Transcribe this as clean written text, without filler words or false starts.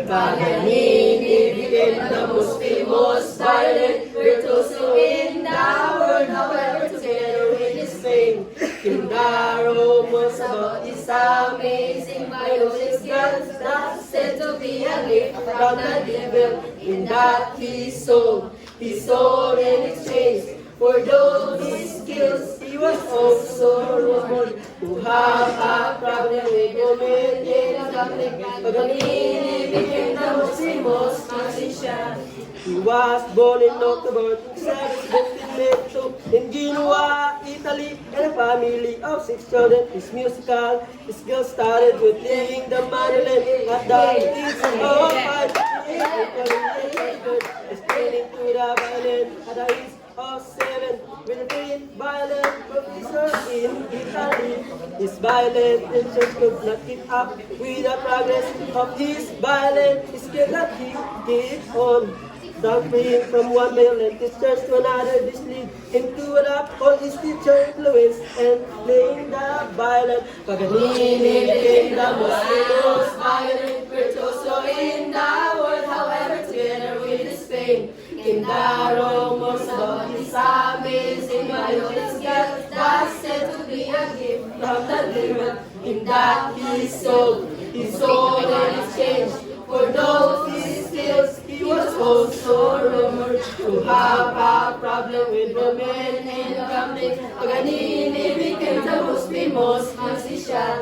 Paganini became the most famous violin virtuoso in the world. However, together with his fame, Kindaro was about his amazing violin skills that said to be a gift from the devil, in that he sold in exchange for those his skills. He was also rumored to have a problem with women in the family. Paganini became the most famous musician. He was born in October 1752 in Genoa, Italy, in a family of 6 children. His musical skills started with playing the mandolin at the age of 5. He is training to the violin at the age of 7 with a trained violin professor in Italy. His violin teacher could not keep up with the progress of his violin skill that he kept on. Jumping from one violin teacher to another, this lead him to adapt all his teacher influence and playing the violin. Paganini became the most famous violin virtuoso in the world. However, together with his fame, Kindaro was about his amazing violin skills that said to be a gift from the devil, in that he sold in exchange for those his skills. He was also rumored to have a problem with women in the family. Paganini became the most famous musician.